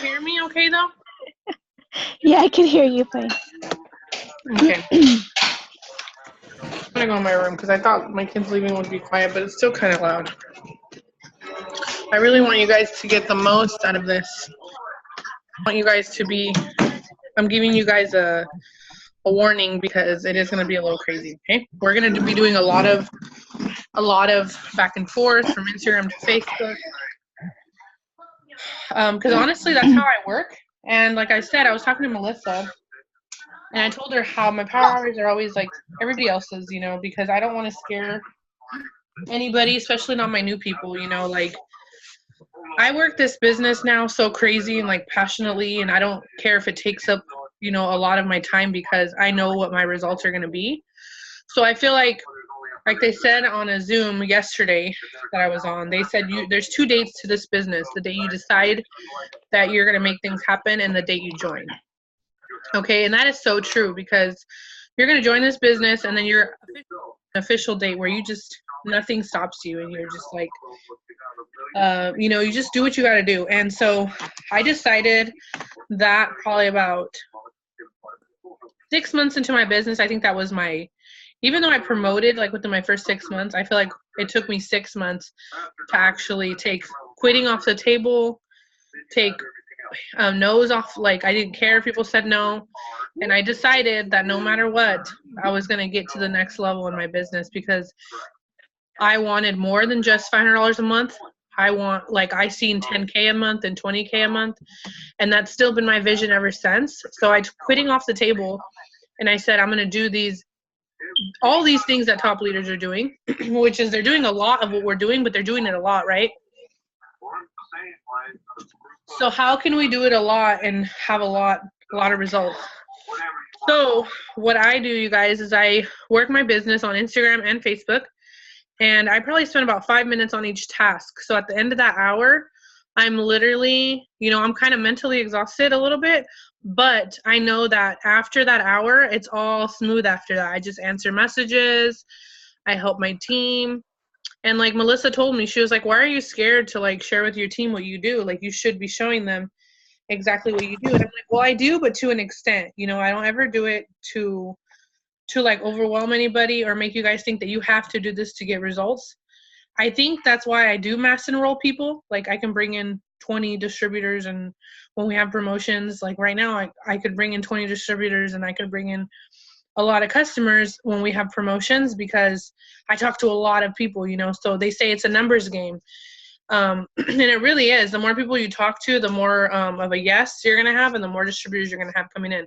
hear me okay though? Yeah, I can hear you fine. Okay. I'm gonna go in my room because I thought my kids leaving would be quiet, but it's still kind of loud. I really want you guys to get the most out of this. I want you guys to be, I'm giving you guys a warning because it is going to be a little crazy, okay? We're going to be doing a lot of back and forth from Instagram to Facebook. Because honestly, that's how I work. And like I said, I was talking to Melissa, and I told her how my power hours are always like everybody else's, you know, because I don't want to scare anybody, especially not my new people, you know, like I work this business now so crazy and like passionately, and I don't care if it takes up, you know, a lot of my time because I know what my results are going to be. So I feel like they said on a Zoom yesterday that I was on, they said there's 2 dates to this business: the day you decide that you're going to make things happen and the date you join. Okay, and that is so true because you're going to join this business and then you're an official date where you just nothing stops you and you're just like you know, you just do what you got to do. And so I decided that probably about 6 months into my business, I think that was my, even though I promoted like within my first 6 months, I feel like it took me 6 months to actually take quitting off the table, take no's off. Like I didn't care if people said no. And I decided that no matter what, I was going to get to the next level in my business because I wanted more than just $500 a month. I want, like, I seen 10K a month and 20K a month, and that's still been my vision ever since. So I quitting off the table, and I said I'm going to do all these things that top leaders are doing, which is they're doing a lot of what we're doing, but they're doing it a lot, right? So how can we do it a lot and have a lot of results? So what I do, you guys, is I work my business on Instagram and Facebook. And I probably spend about 5 minutes on each task. So at the end of that hour, I'm literally, you know, I'm kind of mentally exhausted a little bit, but I know that after that hour, it's all smooth after that. I just answer messages. I help my team. And like Melissa told me, she was like, why are you scared to like share with your team what you do? Like you should be showing them exactly what you do. And I'm like, well, I do, but to an extent, you know, I don't ever do it to like overwhelm anybody or make you guys think that you have to do this to get results. I think that's why I do mass enroll people. Like I can bring in 20 distributors, and when we have promotions, like right now, I could bring in 20 distributors and I could bring in a lot of customers when we have promotions because I talk to a lot of people, you know, so they say it's a numbers game. And it really is. The more people you talk to, the more of a yes you're going to have and the more distributors you're going to have coming in.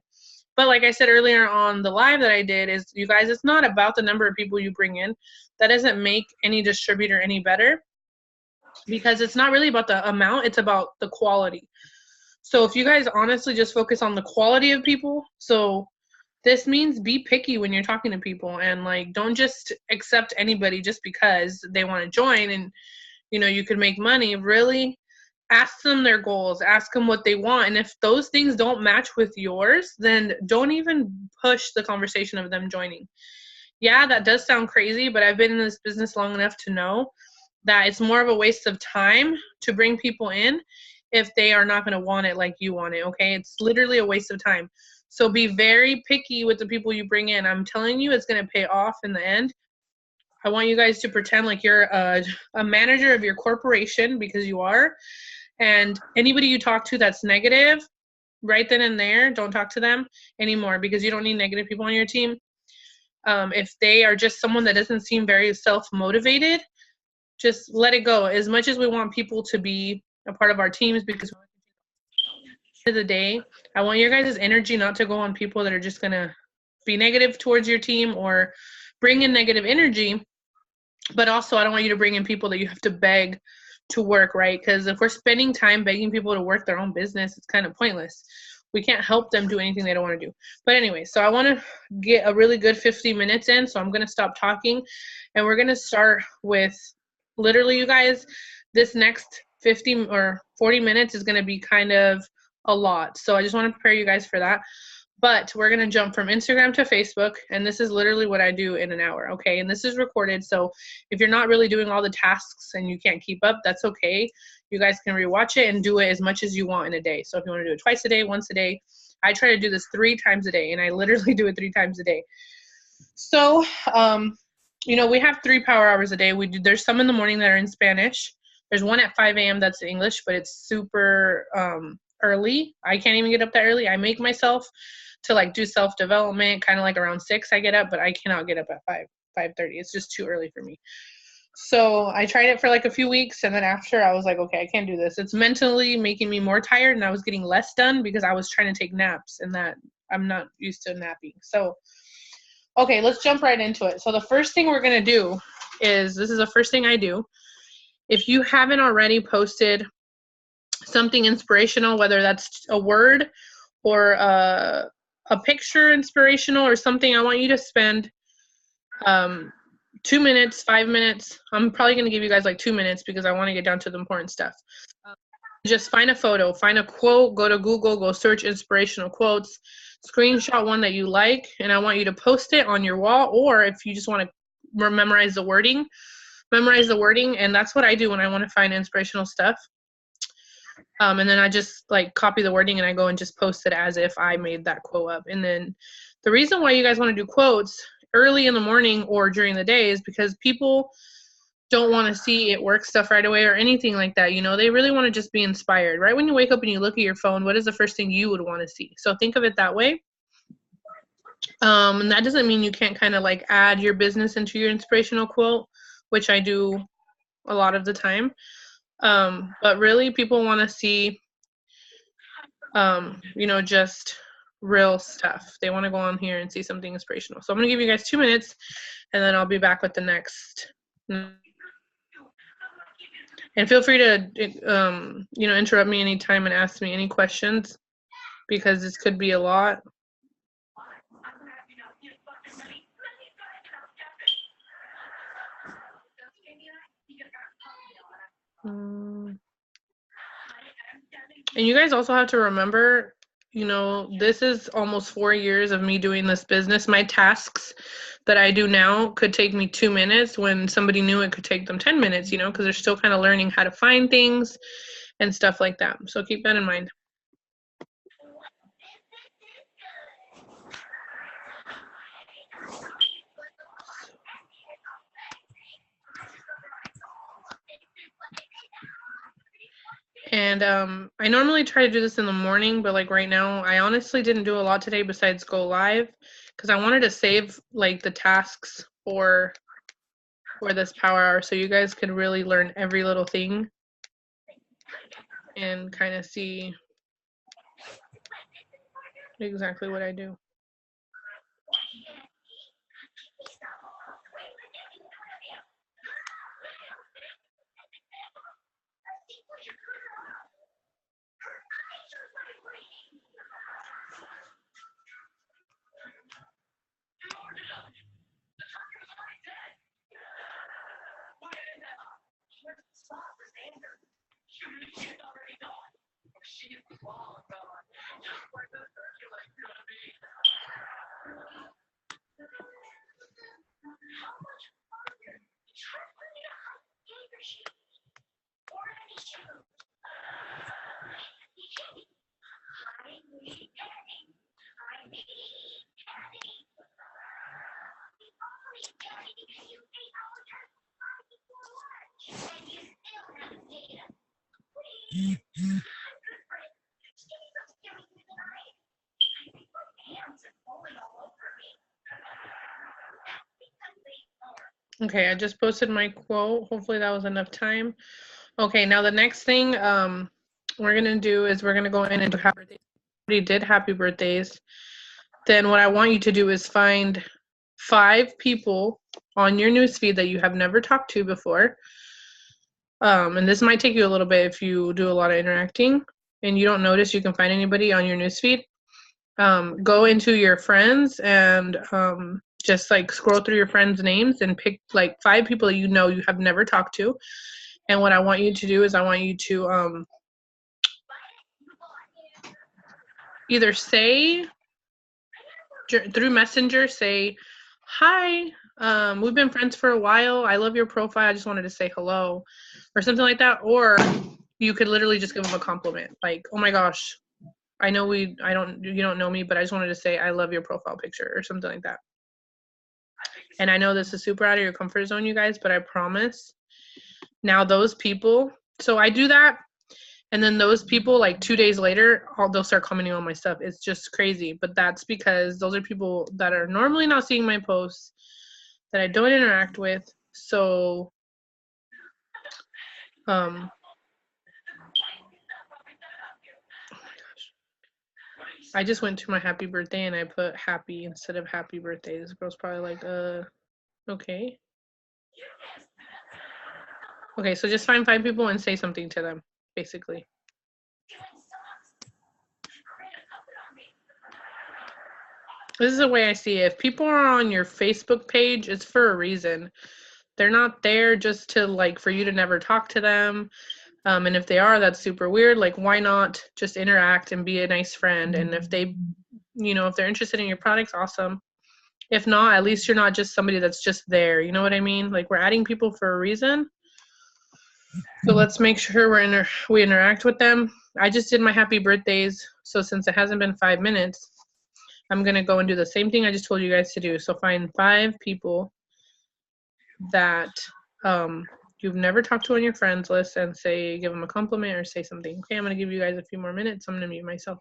But like I said earlier on the live that I did is, you guys, it's not about the number of people you bring in. That doesn't make any distributor any better because it's not really about the amount. It's about the quality. So if you guys honestly just focus on the quality of people, so this means be picky when you're talking to people and like don't just accept anybody just because they want to join and, you know, you could make money. Really ask them their goals, ask them what they want. And if those things don't match with yours, then don't even push the conversation of them joining. Yeah, that does sound crazy, but I've been in this business long enough to know that it's more of a waste of time to bring people in if they are not going to want it like you want it, okay? It's literally a waste of time. So be very picky with the people you bring in. I'm telling you, it's going to pay off in the end. I want you guys to pretend like you're a manager of your corporation, because you are. And anybody you talk to that's negative, right then and there, don't talk to them anymore because you don't need negative people on your team. If they are just someone that doesn't seem very self-motivated, just let it go. As much as we want people to be a part of our teams, because at the end of the day, I want your guys' energy not to go on people that are just going to be negative towards your team or bring in negative energy. But also, I don't want you to bring in people that you have to beg to work, right? Because if we're spending time begging people to work their own business, it's kind of pointless. We can't help them do anything they don't want to do. But anyway, so I want to get a really good 50 minutes in, so I'm going to stop talking, and we're going to start with literally, you guys, this next 50 or 40 minutes is going to be kind of a lot. So I just want to prepare you guys for that. But we're going to jump from Instagram to Facebook, and this is literally what I do in an hour, okay? And this is recorded, so if you're not really doing all the tasks and you can't keep up, that's okay. You guys can rewatch it and do it as much as you want in a day. So if you want to do it twice a day, once a day, I try to do this 3 times a day, and I literally do it 3 times a day. So, we have 3 power hours a day. There's some in the morning that are in Spanish. There's one at 5 a.m. that's English, but it's super early. I can't even get up that early. I make myself to like do self-development, kind of like around 6 I get up, but I cannot get up at 5:30. It's just too early for me. So I tried it for like a few weeks, and then after I was like, okay, I can't do this. It's mentally making me more tired, and I was getting less done because I was trying to take naps, and that I'm not used to napping. So, okay, let's jump right into it. So the first thing we're going to do is, this is the first thing I do. If you haven't already posted something inspirational, whether that's a word or a picture inspirational or something, I want you to spend 2 minutes, 5 minutes. I'm probably going to give you guys like 2 minutes because I want to get down to the important stuff. Just find a photo, find a quote, go to Google, go search inspirational quotes, screenshot one that you like, and I want you to post it on your wall, or if you just want to memorize the wording, and that's what I do when I want to find inspirational stuff. And then I just like copy the wording and I go and just post it as if I made that quote up. And then the reason why you guys want to do quotes early in the morning or during the day is because people don't want to see it work stuff right away or anything like that. They really want to just be inspired. Right when you wake up and you look at your phone, what is the first thing you would want to see? So think of it that way. And that doesn't mean you can't kind of like add your business into your inspirational quote, which I do a lot of the time. But really people want to see, just real stuff. They want to go on here and see something inspirational. So I'm going to give you guys 2 minutes and then I'll be back with the next. And feel free to, interrupt me anytime and ask me any questions because this could be a lot. And you guys also have to remember, this is almost 4 years of me doing this business. My tasks that I do now could take me 2 minutes when somebody new it could take them 10 minutes, because they're still kind of learning how to find things and stuff like that. So keep that in mind. And I normally try to do this in the morning, but like right now, I honestly didn't do a lot today besides go live because I wanted to save like the tasks for this power hour so you guys could really learn every little thing and kind of see exactly what I do. Okay, I just posted my quote. Hopefully that was enough time. Okay, now the next thing we're gonna do is we're gonna go in and do happy birthdays. Already did happy birthdays. Then what I want you to do is find 5 people on your newsfeed that you have never talked to before. And this might take you a little bit if you do a lot of interacting and you don't notice you can find anybody on your newsfeed. Go into your friends and just like scroll through your friends' names and pick like 5 people that you have never talked to. And what I want you to do is I want you to either say through Messenger, say, hi, we've been friends for a while. I love your profile. I just wanted to say hello or something like that. Or you could literally just give them a compliment. Like, oh my gosh, I know you don't know me, but I just wanted to say I love your profile picture or something like that. And I know this is super out of your comfort zone, you guys, but I promise now those people, so I do that. And then those people, like 2 days later, they'll start commenting on my stuff. It's just crazy. But that's because those are people that are normally not seeing my posts, that I don't interact with. So, oh my gosh. I just went to my happy birthday and I put happy instead of happy birthday. This girl's probably like, okay. Okay, so just find 5 people and say something to them, basically. This is the way I see it. If people are on your Facebook page, it's for a reason. They're not there just to like for you to never talk to them. And if they are, that's super weird. Like, why not just interact and be a nice friend? And if they, if they're interested in your products, awesome. If not, at least you're not just somebody that's just there. You know what I mean? Like, we're adding people for a reason. So let's make sure we interact with them. I just did my happy birthdays. So since it hasn't been 5 minutes, I'm going to go and do the same thing I just told you guys to do. So find 5 people that you've never talked to on your friends list and give them a compliment or say something. Okay, I'm going to give you guys a few more minutes. I'm going to mute myself.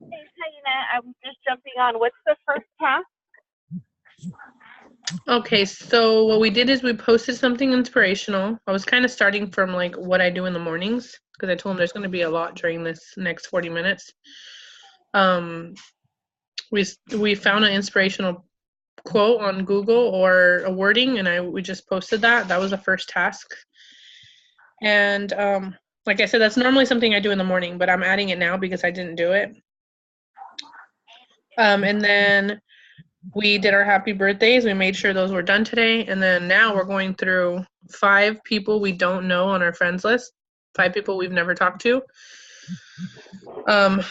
Hey, Taina, I'm just jumping on. What's the first task? Okay, so what we did is we posted something inspirational. I was kind of starting from like what I do in the mornings because I told them there's going to be a lot during this next 40 minutes. We found an inspirational quote on Google or a wording, and we just posted that. That was the first task. And like I said, that's normally something I do in the morning, but I'm adding it now because I didn't do it. And then we did our happy birthdays. We made sure those were done today. And then now we're going through 5 people we don't know on our friends list, 5 people we've never talked to. And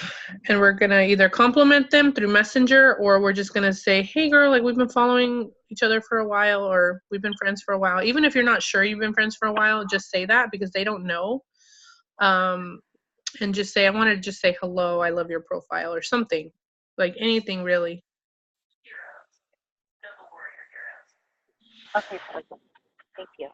we're going to either compliment them through Messenger, or we're just going to say, hey, girl, like we've been following each other for a while, or we've been friends for a while. Even if you're not sure you've been friends for a while, just say that because they don't know. And just say, I want to just say hello, I love your profile or something. Like anything really. Okay, thank you.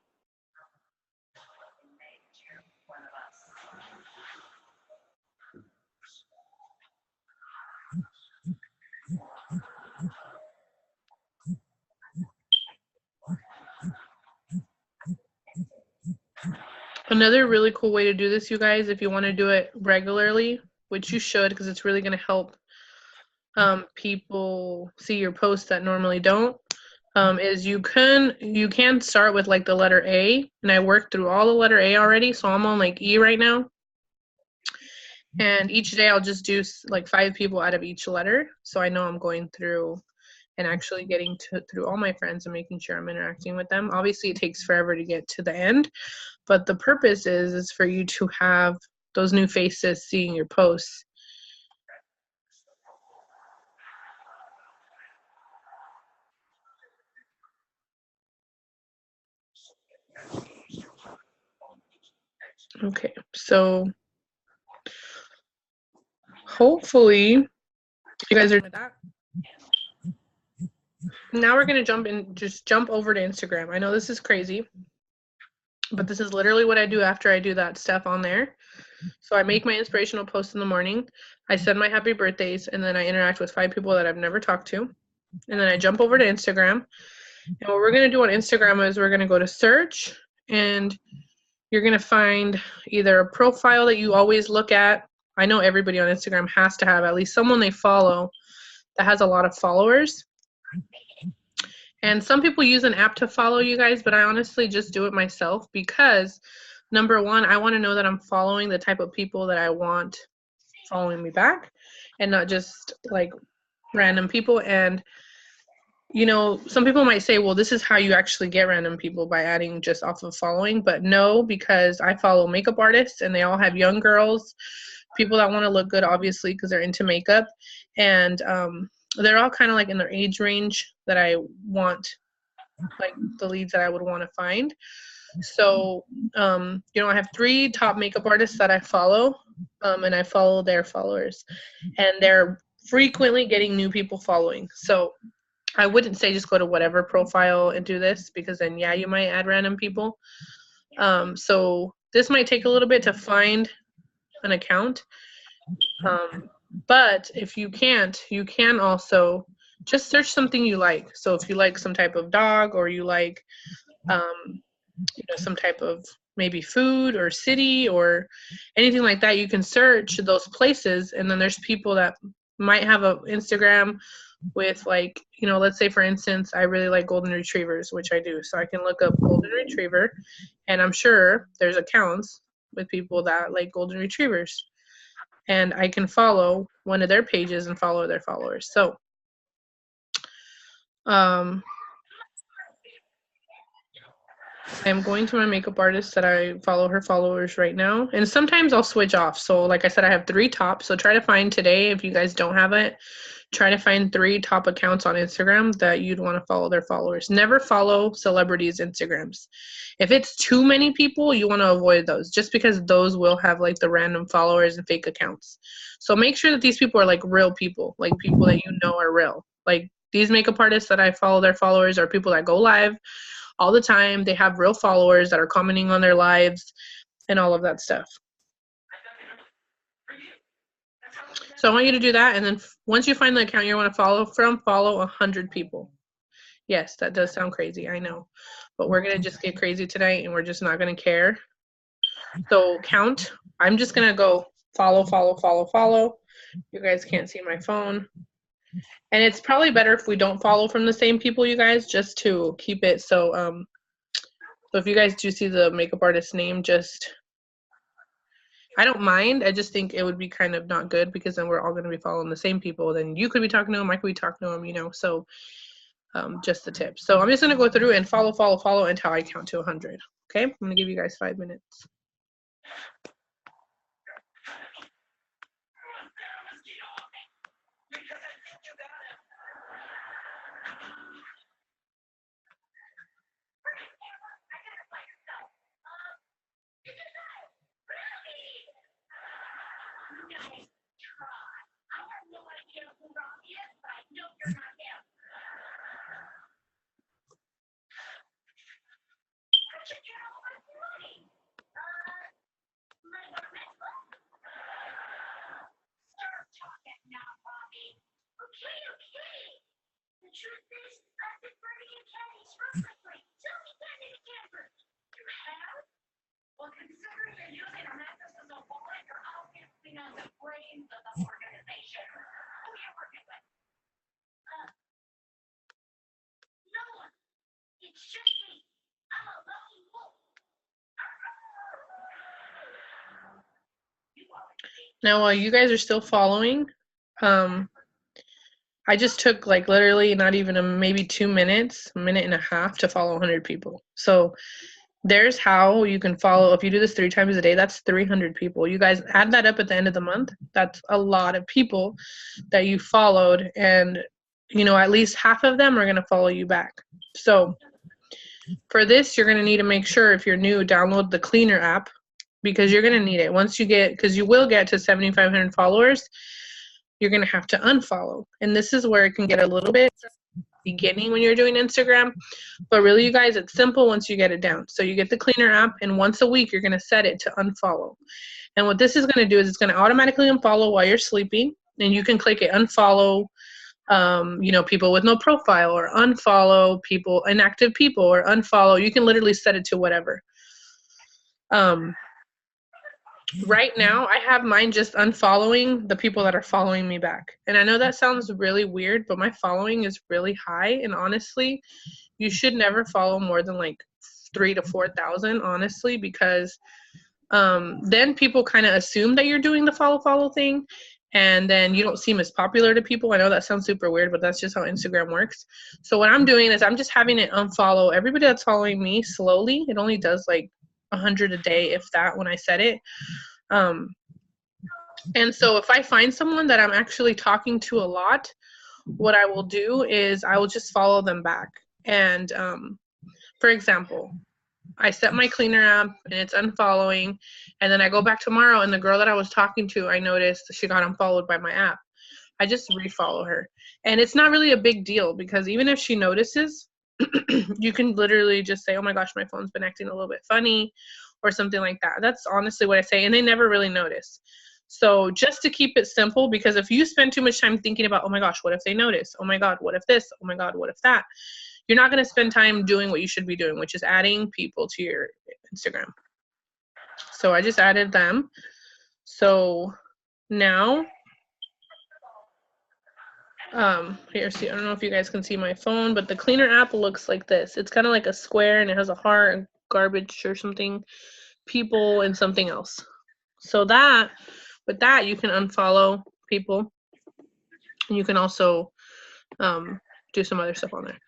Another really cool way to do this, you guys, if you want to do it regularly, which you should because it's really going to help people see your posts that normally don't, is you can start with like the letter A, and I worked through all the letter A already, so I'm on like E right now. And each day I'll just do like 5 people out of each letter, so I know I'm going through and actually getting through all my friends and making sure I'm interacting with them. Obviously, it takes forever to get to the end, but the purpose is for you to have those new faces seeing your posts. Okay, so hopefully you guys are doing that. Now we're going to jump over to Instagram. I know this is crazy, but this is literally what I do after I do that stuff on there. So I make my inspirational post in the morning. I send my happy birthdays, and then I interact with 5 people that I've never talked to. And then I jump over to Instagram. And what we're going to do on Instagram is we're going to go to search, and you're going to find either a profile that you always look at. I know everybody on Instagram has to have at least someone they follow that has a lot of followers. And some people use an app to follow you guys, but I honestly just do it myself because number one, I want to know that I'm following the type of people that I want following me back and not just like random people. And you know, some people might say, well, this is how you actually get random people by adding just off of following. But no, because I follow makeup artists and they all have young girls, people that want to look good, obviously, because they're into makeup. And they're all kind of like in their age range that I want, like the leads that I would want to find. So, you know, I have 3 top makeup artists that I follow, and I follow their followers. And they're frequently getting new people following. So I wouldn't say just go to whatever profile and do this because then, yeah, you might add random people. So this might take a little bit to find an account. But if you can't, you can also just search something you like. So if you like some type of dog or you like, you know, some type of maybe food or city or anything like that, you can search those places. And then there's people that might have an Instagram with like, you know, let's say for instance, I really like golden retrievers, which I do. So I can look up golden retriever and I'm sure there's accounts with people that like golden retrievers and I can follow one of their pages and follow their followers. So, I'm going to my makeup artist that I follow her followers right now. And sometimes I'll switch off. So like I said, I have 3 top. So try to find today, if you guys don't have it, try to find 3 top accounts on Instagram that you'd want to follow their followers. Never follow celebrities' Instagrams. If it's too many people, you want to avoid those just because those will have like the random followers and fake accounts. So make sure that these people are like real people, like people that you know are real. Like these makeup artists that I follow their followers are people that go live all the time. They have real followers that are commenting on their lives and all of that stuff. So I want you to do that. And then once you find the account you want to follow from, follow 100 people. Yes, that does sound crazy. I know. But we're going to just get crazy tonight and we're just not going to care. So count. I'm just going to go follow, follow, follow, follow. You guys can't see my phone. And it's probably better if we don't follow from the same people, you guys, just to keep it so so if you guys do see the makeup artist name, just I don't mind. I just think it would be kind of not good because then we're all going to be following the same people. Then you could be talking to them, I could be talking to them, you know. So just the tip. So I'm just going to go through and follow, follow, follow until I count to 100. Okay, I'm going to give you guys 5 minutes. Now, while you guys are still following, I just took like literally not even maybe 2 minutes, a minute and a half to follow 100 people. So there's how you can follow. If you do this 3 times a day, that's 300 people. You guys add that up at the end of the month. That's a lot of people that you followed. And, you know, at least half of them are going to follow you back. So for this, you're going to need to make sure if you're new, download the Cleaner app because you're going to need it. Once you get, because you will get to 7,500 followers, you're going to have to unfollow. And this is where it can get a little bit beginning when you're doing Instagram, but really you guys, it's simple once you get it down. So you get the Cleaner app and once a week you're going to set it to unfollow. And what this is going to do is it's going to automatically unfollow while you're sleeping, and you can click it unfollow you know, people with no profile, or unfollow people, inactive people, or unfollow. You can literally set it to whatever. right now I have mine just unfollowing the people that are following me back. And I know that sounds really weird, but my following is really high. And honestly, you should never follow more than like 3,000 to 4,000, honestly, because then people kind of assume that you're doing the follow thing, and then you don't seem as popular to people. I know that sounds super weird, but that's just how Instagram works. So what I'm doing is I'm just having it unfollow everybody that's following me slowly. It only does like 100 a day, if that, when I set it. And so if I find someone that I'm actually talking to a lot, what I will do is I will just follow them back. And for example, I set my cleaner app and it's unfollowing, and then I go back tomorrow and the girl that I was talking to, I noticed she got unfollowed by my app. I just refollow her. And it's not really a big deal, because even if she notices, you can literally just say, oh my gosh, my phone's been acting a little bit funny or something like that. That's honestly what I say, and they never really notice. So just to keep it simple, because if you spend too much time thinking about, oh my gosh, what if they notice? Oh my God, what if this? Oh my God, what if that? You're not going to spend time doing what you should be doing, which is adding people to your Instagram. So I just added them. So now, here, see, I don't know if you guys can see my phone, but the cleaner app looks like this. It's kind of like a square, and it has a heart and garbage or something, people, and something else. So that, with that, you can unfollow people, and you can also do some other stuff on there.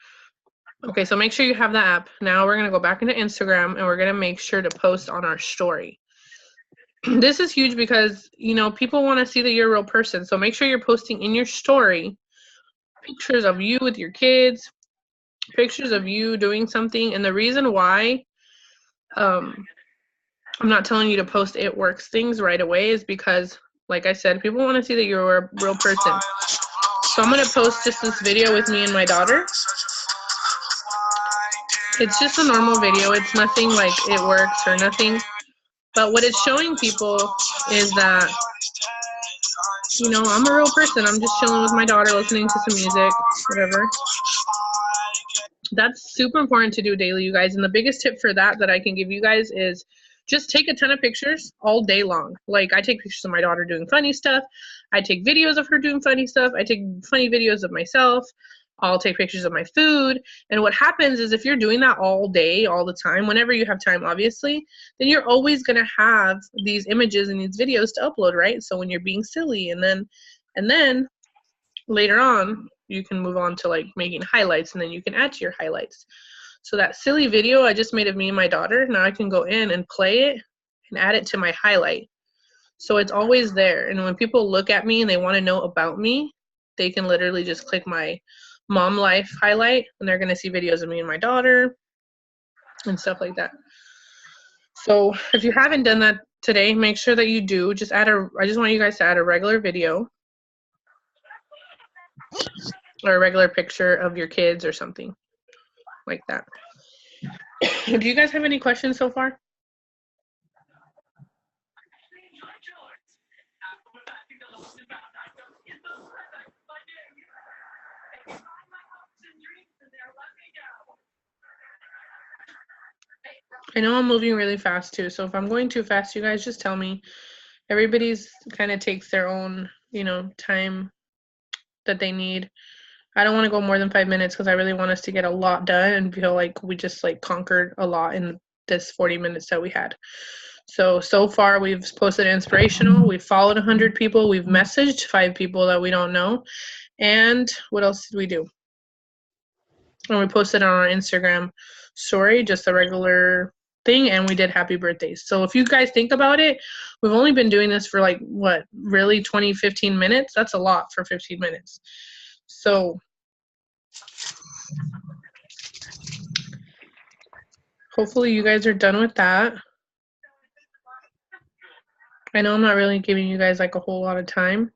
Okay, so make sure you have the app. Now we're going to go back into Instagram, and we're going to make sure to post on our story. This is huge because, you know, people want to see that you're a real person. So make sure you're posting in your story pictures of you with your kids, pictures of you doing something. And the reason why I'm not telling you to post it works things right away is because, like I said, people want to see that you're a real person. So I'm going to post just this video with me and my daughter. It's just a normal video. It's nothing like it works or nothing. But what it's showing people is that, you know, I'm a real person. I'm just chilling with my daughter, listening to some music, whatever. That's super important to do daily, you guys. And the biggest tip for that I can give you guys is just take a ton of pictures all day long. Like, I take pictures of my daughter doing funny stuff. I take videos of her doing funny stuff. I take funny videos of myself. I'll take pictures of my food. And what happens is, if you're doing that all day, all the time, whenever you have time, obviously, then you're always going to have these images and these videos to upload, right? So when you're being silly, and then later on, you can move on to like making highlights, and then you can add to your highlights. So that silly video I just made of me and my daughter, now I can go in and play it and add it to my highlight. So it's always there. And when people look at me and they want to know about me, they can literally just click my mom life highlight, and they're going to see videos of me and my daughter and stuff like that. So if you haven't done that today, make sure that you do. Just I just want you guys to add a regular video or a regular picture of your kids or something like that. Do you guys have any questions so far? I know I'm moving really fast too, so if I'm going too fast, you guys just tell me. Everybody's kind of takes their own, you know, time that they need. I don't want to go more than 5 minutes because I really want us to get a lot done and feel like we just like conquered a lot in this 40 minutes that we had. So far we've posted inspirational, we've followed 100 people, we've messaged 5 people that we don't know, and what else did we do? And we posted on our Instagram story, just a regular thing, and we did happy birthdays. So if you guys think about it, we've only been doing this for like, what, really 15 minutes? That's a lot for 15 minutes. So hopefully you guys are done with that. I know I'm not really giving you guys like a whole lot of time.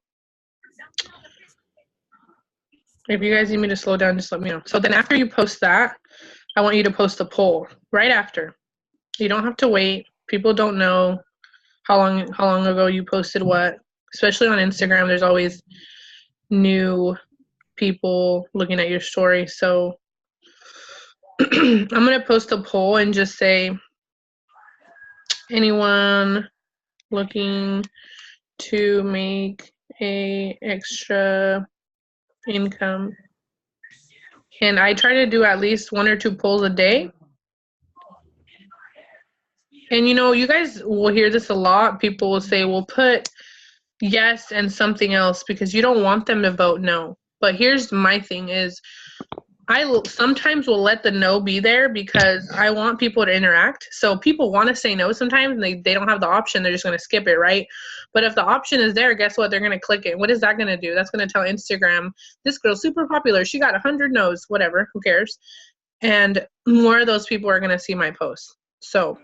If you guys need me to slow down, just let me know. So then after you post that, I want you to post a poll right after. You don't have to wait. People don't know how long ago you posted what. Especially on Instagram, there's always new people looking at your story. So I'm going to post a poll and just say, anyone looking to make a extra income. And I try to do at least 1 or 2 polls a day. And you guys will hear this a lot. People will say, well, put yes and something else because you don't want them to vote no. But here's my thing is I sometimes will let the no be there because I want people to interact. So people want to say no sometimes and they don't have the option. They're just going to skip it, right? But if the option is there, guess what? They're going to click it. What is that going to do? That's going to tell Instagram, this girl's super popular. She got 100 no's, whatever. Who cares? And more of those people are going to see my posts. So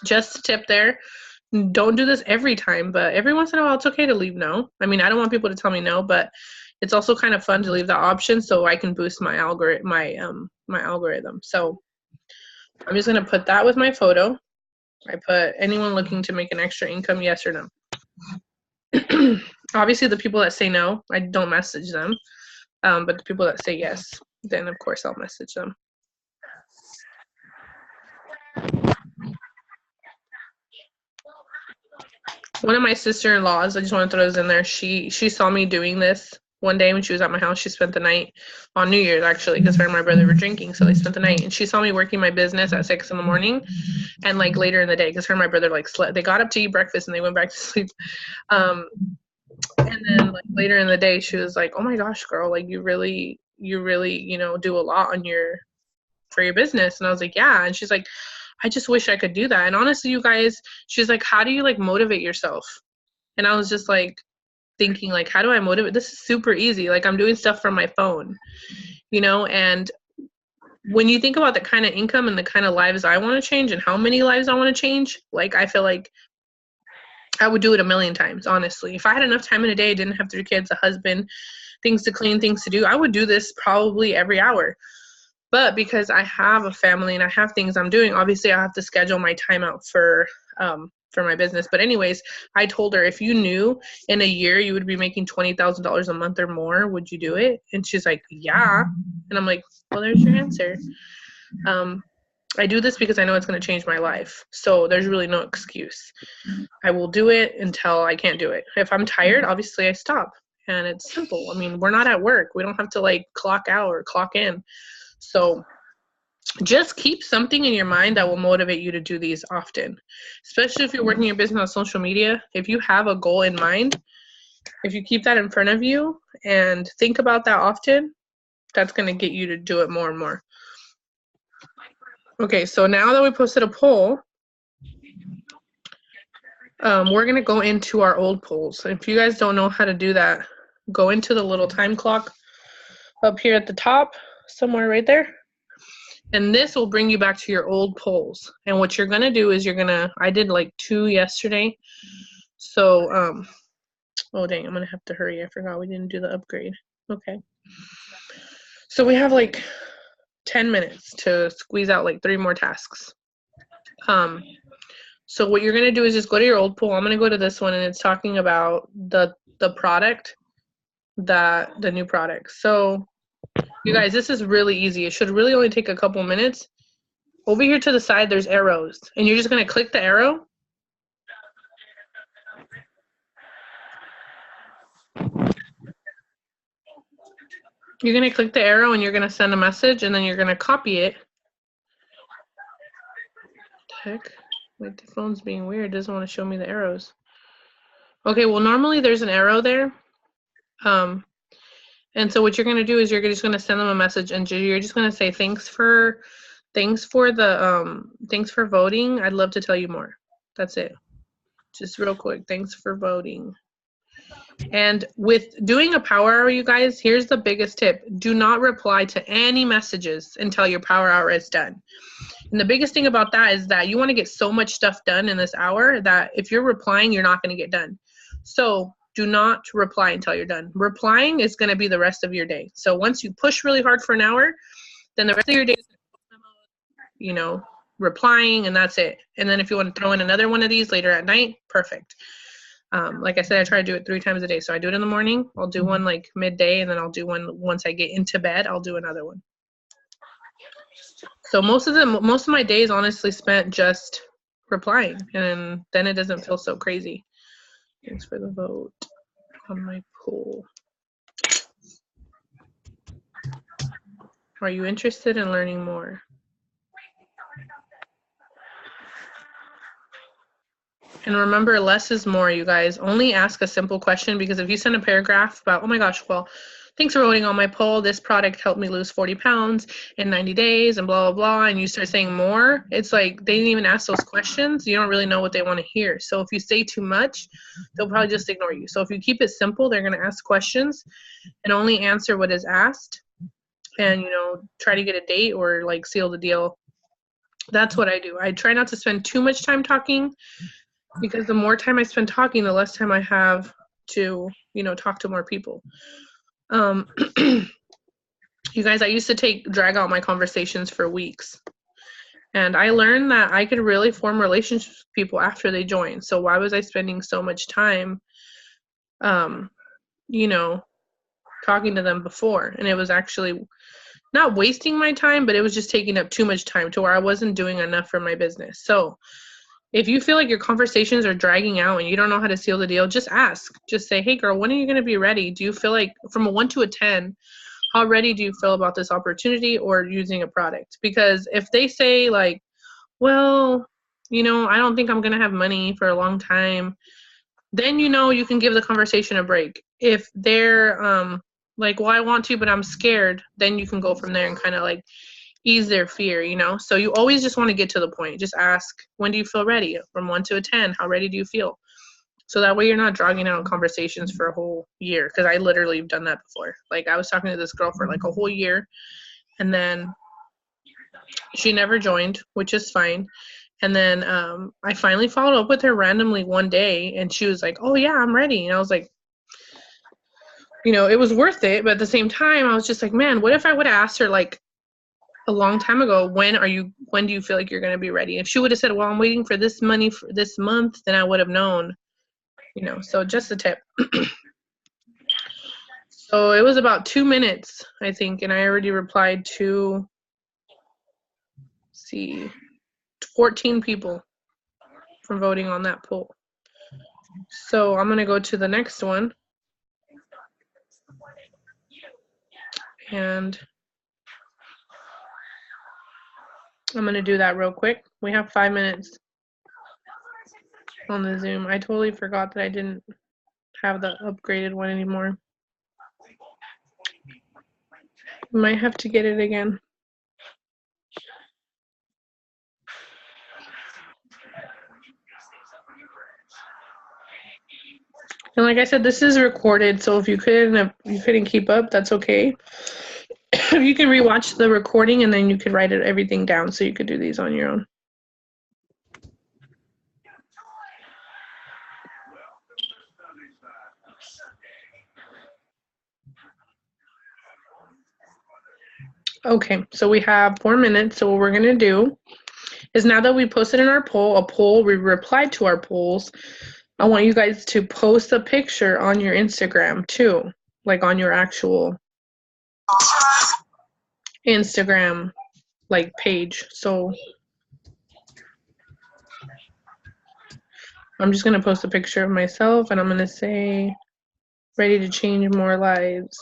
just a tip there. Don't do this every time, but every once in a while, it's okay to leave no. I mean, I don't want people to tell me no, but it's also kind of fun to leave the option so I can boost my algorithm, my algorithm. So I'm just gonna put that with my photo. I put anyone looking to make an extra income, yes or no. Obviously, the people that say no, I don't message them. But the people that say yes, then of course I'll message them. One of my sister-in-laws, I just want to throw this in there, she saw me doing this one day when she was at my house. She spent the night on New Year's, actually, because her and my brother were drinking, so they spent the night. And she saw me working my business at 6 in the morning and, like, later in the day, because her and my brother, like, slept. They got up to eat breakfast, and they went back to sleep. And then, like, later in the day, she was like, oh, my gosh, girl, like, you really, do a lot for your business. And I was like, yeah. And she's like, I just wish I could do that. And honestly, you guys, she's like, how do you like motivate yourself? And I was just like thinking, like, how do I motivate? This is super easy. Like, I'm doing stuff from my phone, and when you think about the kind of income and the kind of lives I want to change and how many lives I want to change, like, I feel like I would do it a million times, honestly. If I had enough time in a day, didn't have 3 kids, a husband, things to clean, things to do, I would do this probably every hour. But because I have a family and I have things I'm doing, obviously I have to schedule my time out for my business. But anyways, I told her, if you knew in a year you would be making $20,000 a month or more, would you do it? And she's like, yeah. And I'm like, well, there's your answer. I do this because I know it's going to change my life. So there's really no excuse. I will do it until I can't do it. If I'm tired, obviously I stop. And it's simple. I mean, we're not at work. We don't have to like clock out or clock in. So just keep something in your mind that will motivate you to do these often, especially if you're working your business on social media. If you have a goal in mind, if you keep that in front of you and think about that often, that's going to get you to do it more and more. Okay, so now that we posted a poll, we're going to go into our old polls. If you guys don't know how to do that, go into the little time clock up here at the top, somewhere right there. And this will bring you back to your old polls. And what you're going to do is I did like 2 yesterday. So, oh dang, I'm going to have to hurry. I forgot we didn't do the upgrade. Okay. So we have like 10 minutes to squeeze out like 3 more tasks. So what you're going to do is just go to your old poll. I'm going to go to this one, and it's talking about the product, the new product. So you guys, this is really easy. It should really only take a couple minutes. Over here to the side, there's arrows, and you're just going to click the arrow. You're going to click the arrow, and you're going to send a message, and then you're going to copy it. What the heck? Wait, the phone's being weird. It doesn't want to show me the arrows. Okay, well, normally there's an arrow there. And so what you're going to do is you're just going to send them a message, and you're just going to say, thanks for voting. I'd love to tell you more. That's it. Just real quick. Thanks for voting. And with doing a power hour, you guys, here's the biggest tip. Do not reply to any messages until your power hour is done. And the biggest thing about that is that you want to get so much stuff done in this hour that if you're replying, you're not going to get done. So do not reply until you're done. Replying is going to be the rest of your day. So once you push really hard for an hour, then the rest of your day is, replying, and that's it. And then if you want to throw in another one of these later at night, perfect. Like I said, I try to do it 3 times a day. So I do it in the morning. I'll do one like midday, and then I'll do one once I get into bed. I'll do another one. So most of my days honestly spent just replying, and then it doesn't feel so crazy. Thanks for the vote on my poll. Are you interested in learning more? And remember, less is more, you guys. Only ask a simple question, because if you send a paragraph about, oh my gosh, well, thanks for voting on my poll, this product helped me lose 40 pounds in 90 days and blah, blah, blah, and you start saying more, it's like they didn't even ask those questions. You don't really know what they want to hear. So if you say too much, they'll probably just ignore you. So if you keep it simple, they're going to ask questions and only answer what is asked, and, you know, try to get a date or like seal the deal. That's what I do. I try not to spend too much time talking, because the more time I spend talking, the less time I have to, you know, talk to more people. You guys, I used to drag out my conversations for weeks. And I learned that I could really form relationships with people after they join. So why was I spending so much time, you know, talking to them before? And it was actually not wasting my time, but it was just taking up too much time to where I wasn't doing enough for my business. So if you feel like your conversations are dragging out and you don't know how to seal the deal, just ask. Just say, hey girl, when are you going to be ready? Do you feel like, from a 1 to a 10, how ready do you feel about this opportunity or using a product? Because if they say like, well, you know, I don't think I'm going to have money for a long time, then, you know, you can give the conversation a break. If they're like, well, I want to, but I'm scared, then you can go from there and kind of like ease their fear, you know? So you always just want to get to the point. Just ask, when do you feel ready? From 1 to a 10, how ready do you feel? So that way you're not dragging out conversations for a whole year. Because I literally have done that before. Like, I was talking to this girl for like a whole year, and then she never joined, which is fine. And then I finally followed up with her randomly one day, and she was like, oh yeah, I'm ready. And I was like, you know, it was worth it. But at the same time, I was just like, man, what if I would have asked her like a long time ago, when do you feel like you're going to be ready? If she would have said, well, I'm waiting for this money for this month, then I would have known, you know. So just a tip. So it was about 2 minutes, I think, and I already replied to, see, 14 people from voting on that poll. So I'm going to go to the next one. And I'm going to do that real quick. We have 5 minutes on the Zoom. I totally forgot that I didn't have the upgraded one anymore. Might have to get it again. And like I said, this is recorded, so if you couldn't keep up, that's okay. You can rewatch the recording, and then you could write everything down, so you could do these on your own. Okay, so we have 4 minutes. So what we're gonna do is, now that we posted in our poll, we replied to our polls, I want you guys to post a picture on your Instagram too, like on your actual Instagram like page. So I'm just gonna post a picture of myself, and I'm gonna say, ready to change more lives.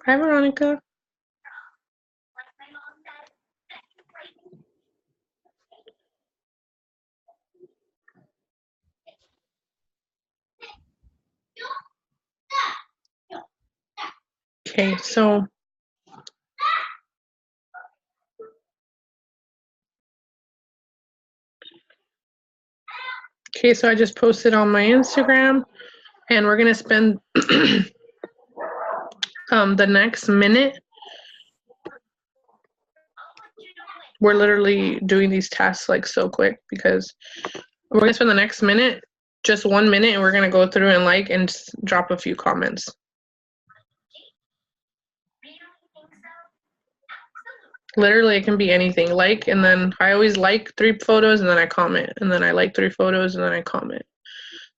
Hi, Veronica. Okay, so I just posted on my Instagram, and we're gonna spend the next minute. We're literally doing these tasks like so quick, because we're gonna spend the next minute, just 1 minute, and we're gonna go through and like and drop a few comments. Literally, it can be anything. Like, and then I always like 3 photos, and then I comment, and then I like 3 photos, and then I comment.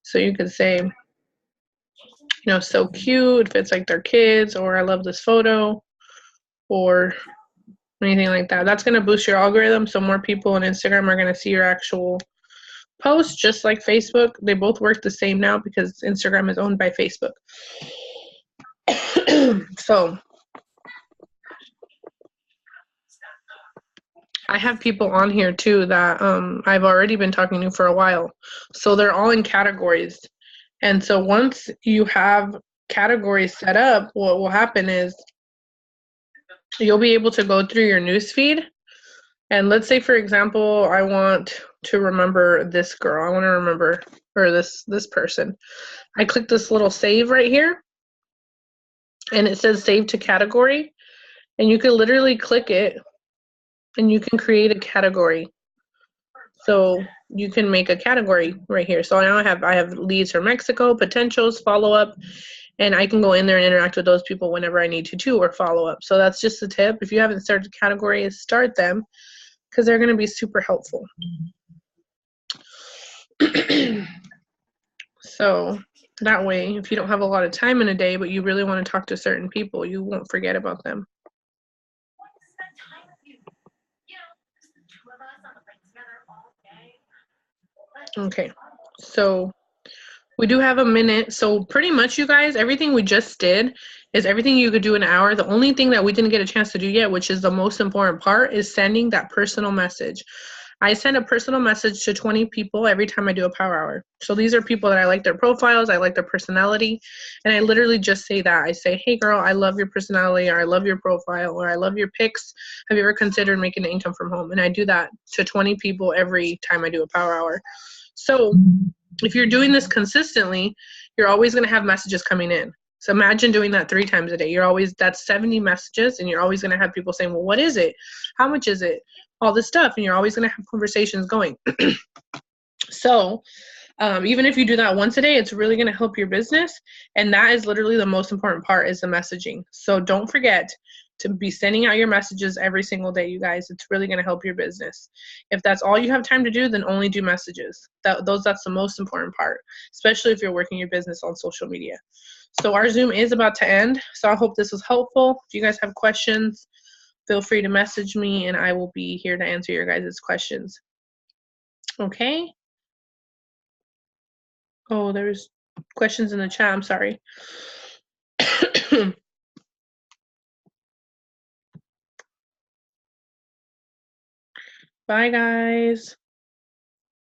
So you could say, you know, so cute if it's like their kids, or I love this photo, or anything like that. That's going to boost your algorithm, so more people on Instagram are going to see your actual post, just like Facebook. They both work the same now because Instagram is owned by Facebook. So I have people on here too that I've already been talking to for a while. So they're all in categories. And so once you have categories set up, what will happen is you'll be able to go through your news feed. And let's say, for example, I want to remember this girl. I want to remember, or this person. I click this little save right here, and it says save to category. And you can literally click it, and you can create a category. So you can make a category right here. So now I have leads from Mexico, potentials, follow up, and I can go in there and interact with those people whenever I need to too, or follow up. So that's just a tip. If you haven't started categories, start them, because they're going to be super helpful. So that way, if you don't have a lot of time in a day, but you really want to talk to certain people, you won't forget about them. Okay, so we do have a minute. So pretty much, you guys, everything we just did is everything you could do in an hour. The only thing that we didn't get a chance to do yet, which is the most important part, is sending that personal message. I send a personal message to 20 people every time I do a power hour. So these are people that I like their profiles, I like their personality, and I literally just say that. I say, hey girl, I love your personality, or I love your profile, or I love your pics. Have you ever considered making an income from home? And I do that to 20 people every time I do a power hour. So if you're doing this consistently, you're always going to have messages coming in. So imagine doing that 3 times a day. That's 70 messages, and you're always going to have people saying, well, what is it? How much is it? All this stuff. And you're always going to have conversations going. So even if you do that once a day, it's really going to help your business. And that is literally the most important part, is the messaging. So don't forget to be sending out your messages every single day, you guys. It's really going to help your business. If that's all you have time to do, then only do messages. That's the most important part, especially if you're working your business on social media. So our Zoom is about to end. So I hope this was helpful. If you guys have questions, feel free to message me, and I will be here to answer your guys' questions. Okay. Oh, there's questions in the chat. I'm sorry. Bye, guys.